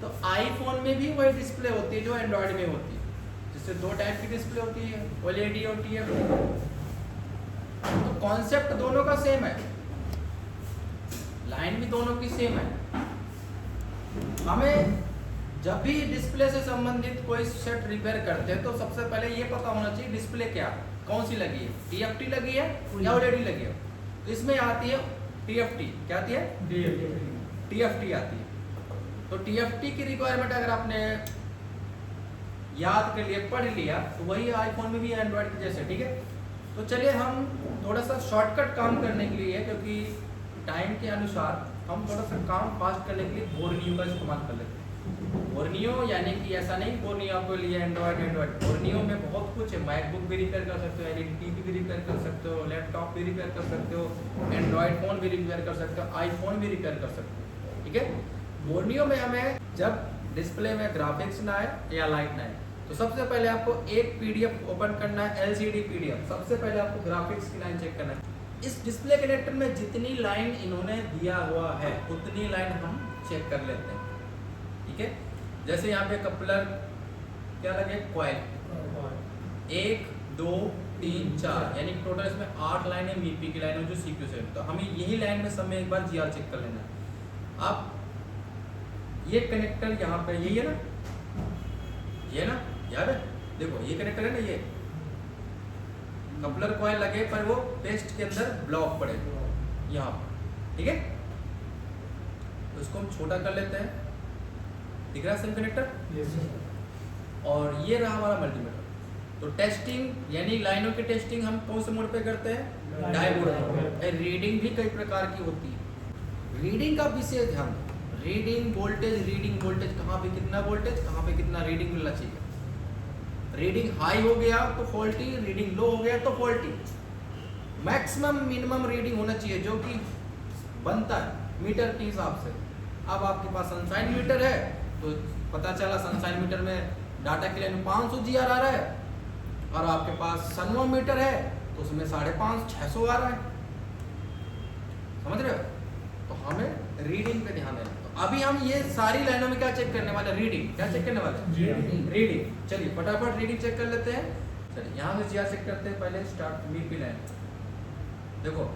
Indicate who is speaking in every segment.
Speaker 1: तो आईफोन में भी वही डिस्प्ले होती है जो एंड्रॉयड में होती है, जिससे दो टाइप की डिस्प्ले होती है, OLED और TFT। तो कॉन्सेप्ट दोनों का सेम है, लाइन भी दोनों की सेम है। हमें जब भी डिस्प्ले से संबंधित कोई सेट रिपेयर करते हैं तो सबसे पहले ये पता होना चाहिए डिस्प्ले क्या कौन सी लगी है, TFT लगी है या OLED लगी है। तो इसमें आती है TFT, क्या आती है? TFT आती है। तो TFT की रिक्वायरमेंट अगर आपने याद कर लिया, पढ़ लिया, तो वही आईफोन में भी एंड्रॉयड के जैसे, ठीक है। तो चलिए हम थोड़ा सा शॉर्टकट काम करने के लिए, क्योंकि टाइम के अनुसार हम थोड़ा सा काम फास्ट करने के लिए बोर्नियो का इस्तेमाल कर लेते हैं। बोर्नियो यानी कि ऐसा नहीं बोर्नियो आपको लिए एंड्रॉयड, बोर्नियो में बहुत कुछ है। मैकबुक भी रिपेयर कर सकते हो, LED TV भी रिपेयर कर सकते हो, लैपटॉप भी रिपेयर कर सकते हो, एंड्रॉयड फ़ोन भी रिपेयर कर सकते हो, आईफोन भी रिपेयर कर सकते हो, ठीक है। बोर्नियो में हमें जब डिस्प्ले में ग्राफिक्स ना आए या लाइट ना आए, तो सबसे पहले आपको एक PDF ओपन करना है, LCD PDF। सबसे पहले आपको ग्राफिक्स की लाइन चेक करना है। इस डिस्प्ले कनेक्टर में जितनी लाइन इन्होंने दिया हुआ है उतनी लाइन हम चेक कर लेते हैं, ठीक है। जैसे यहाँ पे कपलर क्या लगे, कॉइल 1 2 3 4, यानी टोटल इसमें 8 लाइन है, MIPI की लाइन है जो CPU से। तो हमें यही लाइन में समय एक बार GR चेक कर लेना है। अब ये कनेक्टर यहाँ पे यही है ना, ये ना, याद है, देखो ये कनेक्टर है ना, ये कपलर कॉइल लगे पर वो पेस्ट के अंदर ब्लॉक पड़े यहाँ पर, ठीक है। तो इसको हम छोटा कर लेते हैं, दिख रहा है सेम कनेक्टर। और ये रहा हमारा मल्टीमीटर। तो टेस्टिंग यानी लाइनों की टेस्टिंग हम कौन से मोड पे करते हैं, डाई मोड में। रीडिंग भी कई प्रकार की होती है, रीडिंग का विशेष ध्यान, रीडिंग वोल्टेज कहाँ पे कितना वोल्टेज, कहाँ पे कितना रीडिंग मिलना चाहिए। रीडिंग हाई हो गया तो फॉल्टी, रीडिंग लो हो गया तो फॉल्टी। मैक्सिमम मिनिमम रीडिंग होना चाहिए जो कि बनता है मीटर के हिसाब से। अब आपके पास सनशाइन मीटर है तो पता चला सनशाइन मीटर में डाटा के लाइन 500 GR आ रहा है, और आपके पास सनवो मीटर है तो उसमें 550 600 आ रहा है, समझ रहे हो। तो हमें रीडिंग पे ध्यान देना। तो अभी हम ये सारी लाइनों में क्या चेक करने वाले, रीडिंग। क्या चेक करने वाले, रीडिंग। चलिए फटाफट रीडिंग चेक कर लेते हैं। चलिए यहाँ से GR चेक करते हैं। पहले स्टार्ट MIPI लाइन। देखो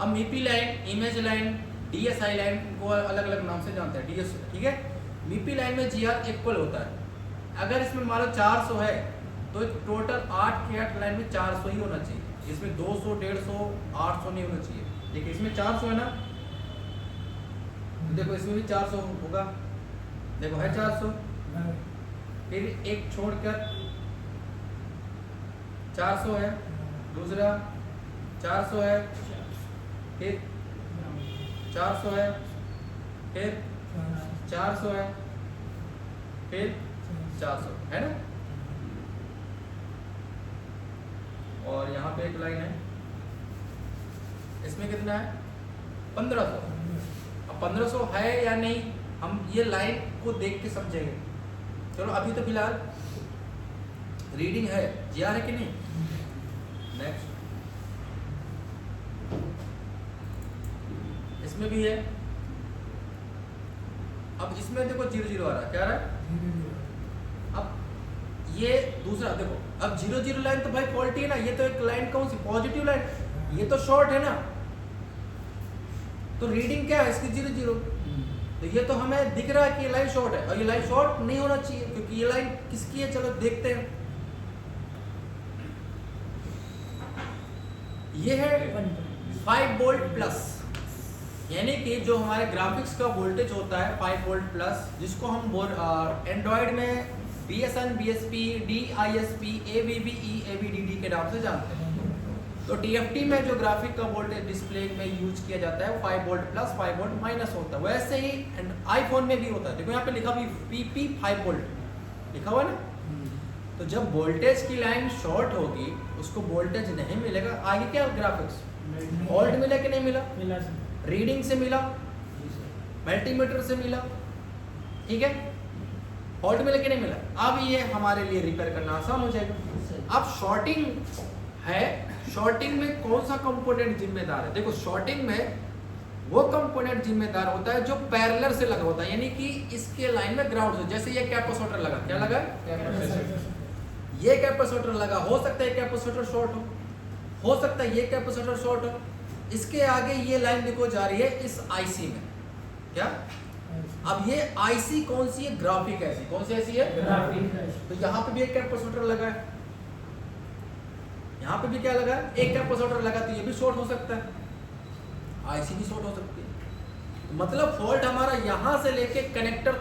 Speaker 1: अब MIPI line, image line, DSI line को अलग अलग नाम से जानते हैं, DS, ठीक है। MIPI लाइन में GR इक्वल होता है। अगर इसमें मान लो 400 है तो टोटल 8 के 8 लाइन में 400 ही होना चाहिए। इसमें 200 150 800 नहीं होना चाहिए। देखिए इसमें 400 है ना, देखो इसमें भी 400 होगा, देखो है 400। फिर एक छोड़कर 400 है, दूसरा 400 है, फिर 400 है, फिर 400 है, फिर 400 है ना। और यहाँ पे एक लाइन है, इसमें कितना है 1500। अब 1500 है या नहीं हम ये लाइन को देख के समझेंगे। चलो अभी तो फिलहाल रीडिंग है, GR है कि नहीं। नेक्स्ट इसमें भी है। अब इसमें देखो 00 आ रहा है, क्या आ रहा है। अब ये दूसरा देखो, अब 00 लाइन तो भाई फॉल्टी है ना। ये तो एक लाइन कौन सी, पॉजिटिव लाइन, ये तो शॉर्ट है ना। तो रीडिंग क्या है इसकी 00। तो ये तो हमें दिख रहा है कि ये लाइन शॉर्ट है, और ये लाइन शॉर्ट नहीं होना चाहिए क्योंकि ये लाइन किसकी है, चलो देखते हैं। ये है 5 वोल्ट प्लस, यानी कि जो हमारे ग्राफिक्स का वोल्टेज होता है 5 वोल्ट प्लस, जिसको हम एंड्रॉयड में BSN BSP DISP AVB AVDD के नाम से जानते हैं। तो TFT में जो ग्राफिक का वोल्टेज डिस्प्ले में यूज किया जाता है वो 5 वोल्ट प्लस 5 वोल्ट माइनस होता है। वैसे ही आईफोन में भी होता है। देखो यहाँ पे लिखा भी PP 5 वोल्ट लिखा हुआ ना। तो जब वोल्टेज की लाइन शॉर्ट होगी उसको वोल्टेज नहीं मिलेगा, आगे क्या ग्राफिक्स वोल्ट मिला कि नहीं मिला, रीडिंग से मिला, मल्टीमीटर से मिला, ठीक है, फॉल्ट मिला कि नहीं मिला। अब ये हमारे लिए रिपेयर करना आसान हो जाएगा। अब शॉर्टिंग है, शॉर्टिंग में कौन सा कंपोनेंट जिम्मेदार है। देखो शॉर्टिंग में वो कंपोनेंट जिम्मेदार होता है जो पैरेलल से लगा होता है, यानी कि इसके लाइन में ग्राउंड से, जैसे ये कैपेसिटर लगा, क्या लगा, ये कैपेसिटर लगा, हो सकता है कैपेसिटर शॉर्ट हो सकता है ये कैपेसिटर शॉर्ट हो, इसके आगे ये लाइन देखो जा रही है इस आईसी में, क्या, अब ये आईसी कौन सी है, ग्राफिक ऐसी, कौन सी ऐसी है, ग्राफिक। तो यहाँ पे भी एक कैपेसिटर लगा है, यहाँ पे भी क्या लगा है, एक कैपेसिटर लगा, तो ये भी शॉर्ट हो सकता है, आईसी भी शॉर्ट हो सकती है। मतलब फॉल्ट हमारा यहाँ से लेके कनेक्टर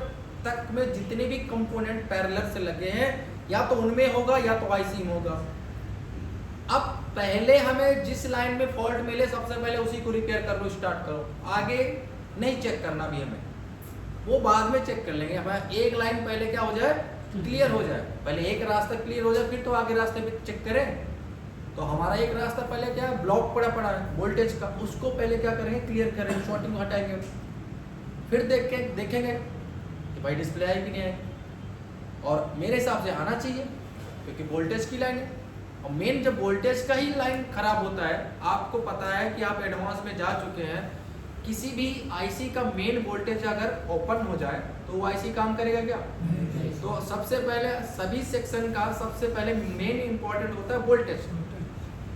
Speaker 1: तक में जितने भी कंपोनेंट पैरेलल से लगे हैं, या तो उनमें होगा या तो आईसी में होगा। अब पहले हमें जिस लाइन में फॉल्ट मिले सबसे पहले उसी को रिपेयर कर लो, स्टार्ट करो, आगे नहीं चेक करना भी हमें, वो बाद में चेक कर लेंगे। हमें एक लाइन पहले क्या हो जाए, क्लियर हो जाए, पहले एक रास्ता क्लियर हो जाए, फिर तो आगे रास्ते पे चेक करें। तो हमारा एक रास्ता पहले क्या है, ब्लॉक पड़ा है वोल्टेज का, उसको पहले क्या करेंगे, क्लियर करेंगे, शॉर्टिंग हटाएंगे, फिर देखेंगे कि भाई डिस्प्ले आई कि नहीं आई, और मेरे हिसाब से आना चाहिए क्योंकि वोल्टेज की लाइन है। और मेन जब वोल्टेज का ही लाइन खराब होता है, आपको पता है कि आप एडवांस में जा चुके हैं, किसी भी आईसी का मेन वोल्टेज अगर ओपन हो जाए तो वो आईसी काम करेगा क्या? तो सबसे पहले सभी सेक्शन का सबसे पहले मेन इंपॉर्टेंट होता है वोल्टेज।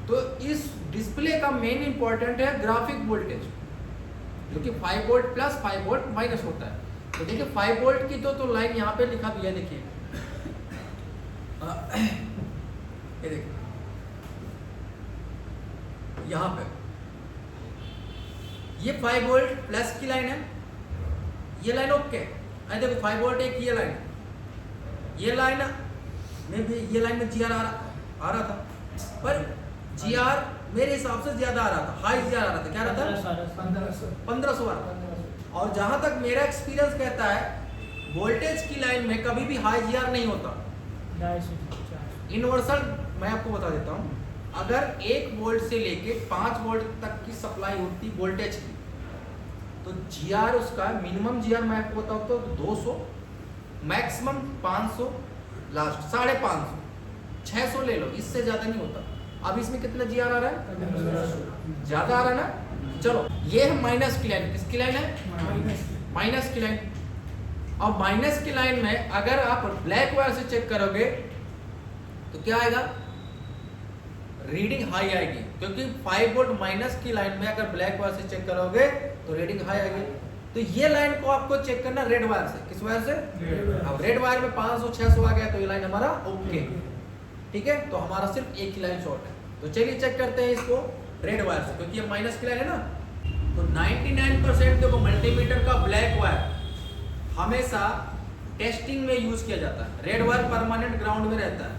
Speaker 1: तो इस डिस्प्ले का मेन इंपॉर्टेंट है ग्राफिक वोल्टेज, जो कि 5 वोल्ट प्लस 5 वोल्ट माइनस होता है। तो देखिए 5 वोल्ट की तो लाइन यहाँ पे लिखा भी है, देखिए ये देखिए यहाँ पे ये 5 वोल्ट प्लस की लाइन है, ये लाइन ओके। अरे देखो 5 वोल्ट एक ये लाइन, ये लाइन में भी ये लाइन में जीआर आ रहा था, पर जीआर मेरे हिसाब से ज्यादा आ रहा था, हाई जीआर आ रहा था, क्या रहा था 1500 आ रहा था। और जहां तक मेरा एक्सपीरियंस कहता है वोल्टेज की लाइन में कभी भी हाई जीआर नहीं होता। यूनिवर्सल मैं आपको बता देता हूँ, अगर 1 वोल्ट से लेके 5 वोल्ट तक की सप्लाई होती वोल्टेज की, तो जीआर उसका मिनिमम जीआर मैं आपको बताऊँ तो 200, मैक्सिमम 500, लास्ट 550, 600 ले लो, इससे ज्यादा नहीं होता। अब इसमें कितना जीआर आ रहा है, ज्यादा आ रहा है ना। चलो ये है माइनस की लाइन, किसकी लाइन है, माइनस की लाइन। अब माइनस की लाइन में अगर आप ब्लैक वायर से चेक करोगे तो क्या आएगा, रीडिंग हाई आएगी, क्योंकि 5 वोल्ट माइनस की लाइन में अगर ब्लैक वायर से चेक करोगे तो रीडिंग हाई आएगी। तो ये लाइन को आपको चेक करना रेड वायर से, किस वायर से, अब रेड वायर में 500 600 आ गया तो ये लाइन हमारा ओके, ठीक है। तो हमारा सिर्फ एक ही लाइन शॉर्ट है। तो चलिए चेक करते हैं इसको रेड वायर से, क्योंकि ये माइनस की लाइन है ना। तो 99% देखो मल्टीमीटर का ब्लैक वायर हमेशा टेस्टिंग में यूज किया जाता है, रेड वायर परमानेंट ग्राउंड में रहता है।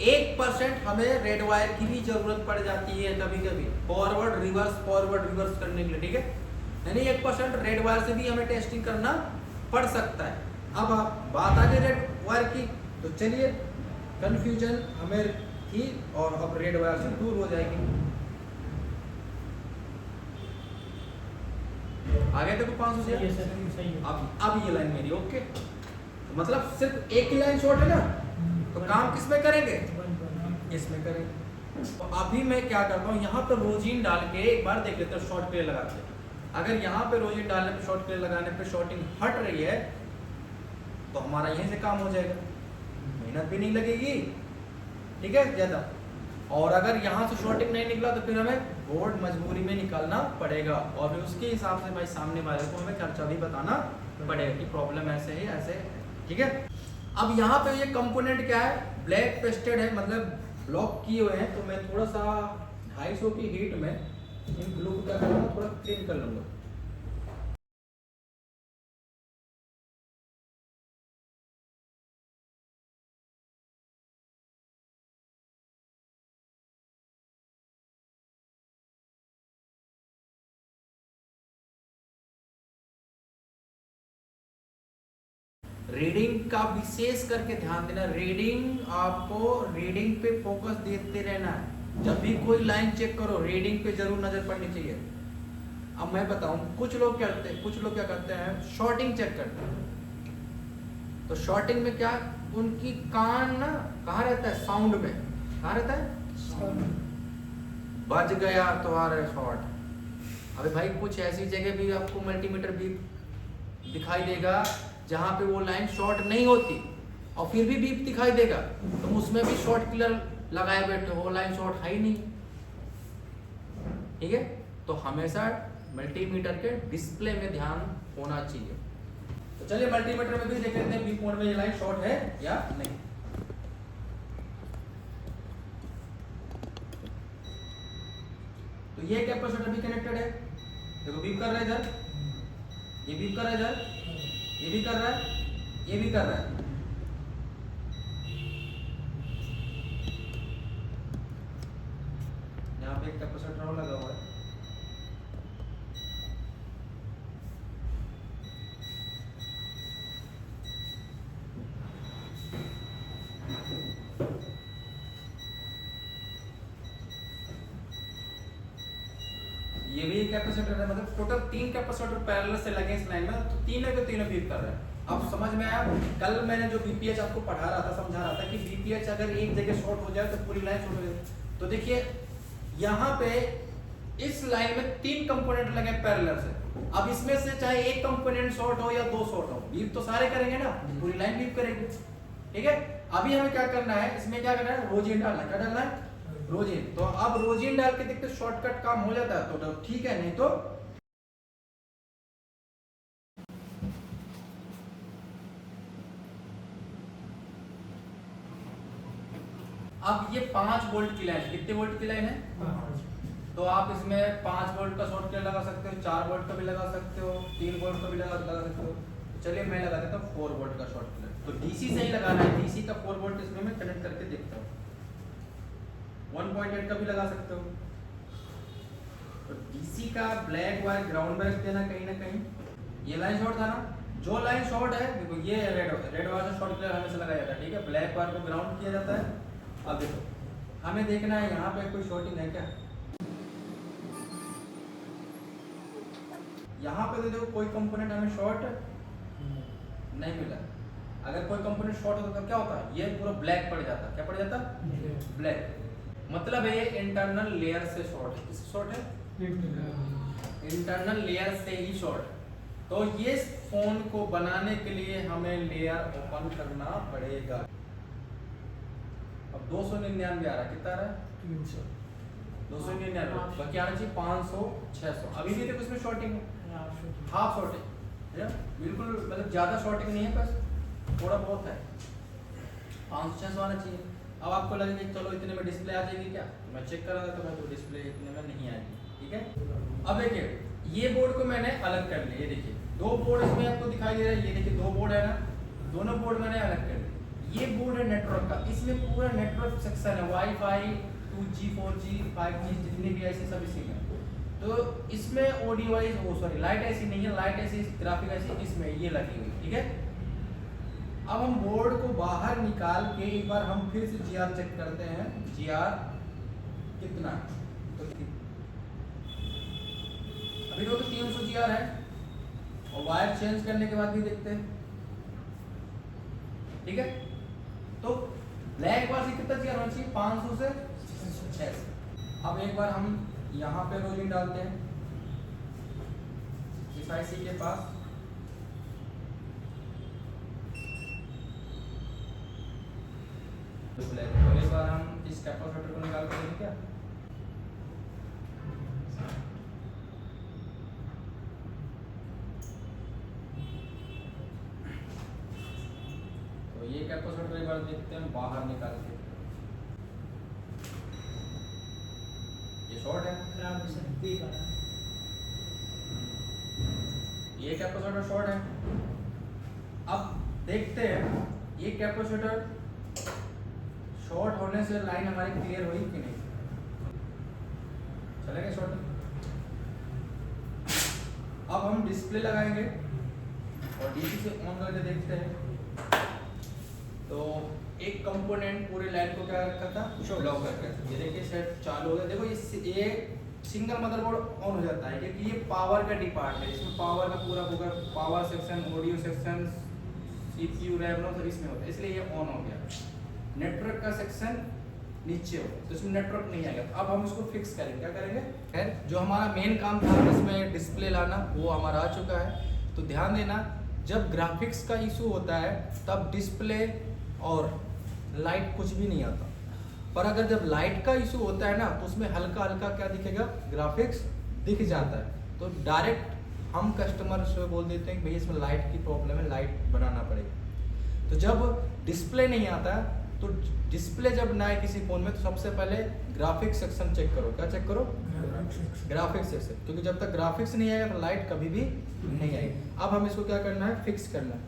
Speaker 1: 1% हमें रेड वायर की भी जरूरत पड़ जाती है कभी कभी, फॉरवर्ड रिवर्स करने के लिए, ठीक है। यानी 1% रेड वायर से भी हमें टेस्टिंग करना पड़ सकता है। अब आप बात आ गई रेड वायर की, तो चलिए कंफ्यूजन हमें थी और अब रेड वायर से दूर हो जाएगी। आगे देखो 500 से, अब ये लाइन मेरी ओके, तो मतलब सिर्फ एक ही लाइन शॉर्ट है ना, तो काम किस में करेंगे, इसमें करेंगे। तो अभी मैं क्या करता हूँ, यहाँ पर रोजीन डाल के एक बार देख लेते हैं शॉर्ट क्लियर लगाते हैं। अगर यहाँ पे रोजीन डालने पे, शॉर्ट क्लियर लगाने पे शॉर्टिंग हट रही है तो हमारा यहीं से काम हो जाएगा, मेहनत भी नहीं लगेगी, ठीक है ज्यादा। और अगर यहाँ से शॉर्टिंग नहीं निकला तो फिर हमें बोर्ड मजबूरी में निकालना पड़ेगा, और फिर उसके हिसाब से भाई सामने वाले को हमें खर्चा भी बताना पड़ेगा कि प्रॉब्लम ऐसे है ऐसे है, ठीक है। अब यहाँ पे ये कंपोनेंट क्या है, ब्लैक पेस्टेड है, मतलब ब्लॉक किए हुए हैं। तो मैं थोड़ा सा 250 की हीट में इन ब्लू को क्या करूँगा, थोड़ा क्लीन कर लूँगा। रीडिंग का विशेष करके ध्यान देना, रीडिंग आपको रीडिंग पे फोकस देते रहना है। जब भी कोई लाइन चेक करो रीडिंग पे जरूर नजर पड़नी चाहिए। अब मैं बताऊं, कुछ लोग क्या करते हैं शॉर्टिंग चेक करते हैं। तो शॉर्टिंग में क्या, उनकी कान ना कहाँ रहता है, साउंड में, कहाँ रहता है, बज गया तुम्हारे शॉर्ट, अबे भाई कुछ ऐसी जगह भी आपको मल्टीमीटर बीप दिखाई देगा जहाँ पे वो लाइन शॉर्ट नहीं होती और फिर भी बीप दिखाई देगा, तुम उसमें भी शॉर्ट किलर लगाए बैठे हो, लाइन शॉर्ट है ही नहीं। ठीक है, तो हमेशा मल्टीमीटर के डिस्प्ले में ध्यान होना चाहिए। तो चलिए मल्टीमीटर में भी देख लेते हैं बीप मोड में ये लाइन शॉर्ट है या नहीं। तो ये कैपेसिटर भी कनेक्टेड है, देखो बीप कर रहा है इधर, ये बीप कर रहा है इधर, ये भी कर रहा है, ये भी कर रहा है। यहाँ पे एक कैपेसिटर और लगा हुआ है। ये भी एक कैपेसिटर है, मतलब टोटल 3 कैपेसिटर पैरेलल से लगे इस लाइन में, तो तीनों के तीनों बीप कर रहे हैं। अब समझ में आया? कल मैंने जो बीपीएच आपको पढ़ा रहा था, समझा रहा था कि बीपीएच अगर एक जगह शॉर्ट हो जाए तो पूरी लाइन शॉर्ट हो जाए। तो देखिए यहाँ पे इस लाइन में 3 कंपोनेंट लगे पैरेलल से। अब इसमें से चाहे एक कंपोनेंट शॉर्ट हो या 2 शॉर्ट हो, बीप तो सारे करेंगे ना, पूरी लाइन बीप करेगी। ठीक है, अभी हमें क्या करना है, इसमें क्या करना है, रोजिन डालना है। क्या डालना है? रोजिन। तो अब रोजिन डाल के देखते शॉर्टकट काम हो जाता है तो ठीक है, नहीं तो अब ये 5 वोल्ट की लाइन, कितने वोल्ट की लाइन है? तो आप इसमें 5 वोल्ट का शॉर्ट किलर लगा सकते हो, 4 वोल्ट का भी लगा सकते हो, 3 वोल्ट का भी लगा सकते हो। चलिए मैं लगा देता हूँ 4 वोल्ट का शॉर्ट किलर। तो डीसी से ही लगाना है, डीसी का 4 वोल्ट इसमें मैं कनेक्ट करके देखता हूँ। 1.8 का भी लगा सकते हो। तो डीसी का ब्लैक वायर ग्राउंड में रख देना कहीं ना कहीं। ये लाइन शॉर्ट था ना, जो लाइन शॉर्ट है देखो ये रेड वायर से शॉर्ट किलर हमेशा लगाया जाता है। ठीक है, ब्लैक वायर को ग्राउंड किया जाता है। अब देखो हमें देखना है यहाँ पे कोई शॉर्टिंग है क्या। यहाँ पे तो देखो कोई कंपोनेंट हमें शॉर्ट नहीं मिला। अगर कोई कंपोनेंट शॉर्ट होता तो क्या होता है, ये पूरा ब्लैक पड़ जाता। क्या पड़ जाता? ब्लैक। मतलब ये इंटरनल लेयर से शॉर्ट है। किससे शॉर्ट है? इंटरनल लेयर से ही शॉर्ट। तो ये फोन को बनाने के लिए हमें लेयर ओपन करना पड़ेगा। अब 299 आ रहा, कितना आ रहा है? 299। बाकी आना चाहिए 500 600। अभी भी देखो इसमें शॉर्टिंग है, हाफ शॉर्टिंग, बिल्कुल मतलब ज्यादा शॉर्टिंग नहीं है, बस थोड़ा बहुत है। 500 600 आना चाहिए। अब आपको लगेगा चलो इतने में डिस्प्ले आ जाएगी क्या, तो मैं चेक करा था तो डिस्प्ले इतने में नहीं आएगी। ठीक है, अब देखिए ये बोर्ड को मैंने अलग कर लिया। ये देखिए 2 बोर्ड इसमें आपको दिखाई दे रहा है। ये देखिए 2 बोर्ड है ना, दोनों बोर्ड मैंने अलग कर लिया। ये बोर्ड है नेटवर्क का, इसमें पूरा नेटवर्क सेक्शन है, वाईफाई 2G 4G 5G जितनी भी ऐसी सब इसी में। तो इसमें ऑडियो वाइज लाइट ऐसी नहीं है, लाइट ऐसी ग्राफिक ऐसी इसमें ये लगी हुई। ठीक है, अब हम बोर्ड को बाहर निकाल के एक बार हम फिर से GR चेक करते हैं। GR कितना, तो अभी तो 300 GR है, और वायर चेंज करने के बाद भी देखते हैं। ठीक है, तो ब्लैक वायर से कितना GR होना चाहिए? 500 से 600। अब एक बार हम यहाँ पे रोलिंग डालते हैं इस IC के पास। तो एक बार हम इस कैपेसिटर को निकाल के देखें क्या। तो ये कैपेसिटर एक बार देखते हैं बाहर निकाल के। ये शॉर्ट है, ये कैपेसिटर शॉर्ट है। अब देखते हैं ये कैपेसिटर शॉर्ट होने से लाइन हमारी क्लियर हुई कि नहीं। चलेगा शॉर्ट। अब हम डिस्प्ले लगाएंगे और डीसी से ऑन करके देखते हैं। तो एक कंपोनेंट पूरे लाइन को क्या रखा था, ब्लॉक करके। ये देखिए सेट चालू हो गया। देखो ये सिंगल मदरबोर्ड ऑन हो जाता है क्योंकि ये पावर का डिपार्ट है। इसमें पावर का पूरा power section, audio section, CPU, RAM सब इसमें होता है, इसलिए ये ऑन हो गया। नेटवर्क का सेक्शन नीचे हो तो इसमें नेटवर्क नहीं आएगा। अब हम इसको फिक्स करेंगे, क्या करेंगे? खैर जो हमारा मेन काम था इसमें डिस्प्ले लाना वो हमारा आ चुका है। तो ध्यान देना जब ग्राफिक्स का इशू होता है तब डिस्प्ले और लाइट कुछ भी नहीं आता, पर अगर जब लाइट का इशू होता है ना तो उसमें हल्का हल्का क्या दिखेगा? ग्राफिक्स दिख जाता है। तो डायरेक्ट हम कस्टमर से बोल देते हैं कि भैया इसमें लाइट की प्रॉब्लम है, लाइट बनाना पड़ेगा। तो जब डिस्प्ले नहीं आता तो डिस्प्ले जब ना आए किसी फ़ोन में तो सबसे पहले ग्राफिक्स सेक्शन चेक करो। क्या चेक करो? ग्राफिक्स सेक्शन, क्योंकि जब तक ग्राफिक्स नहीं आएगा तो लाइट कभी भी नहीं आएगी। अब हम इसको क्या करना है? फिक्स करना है।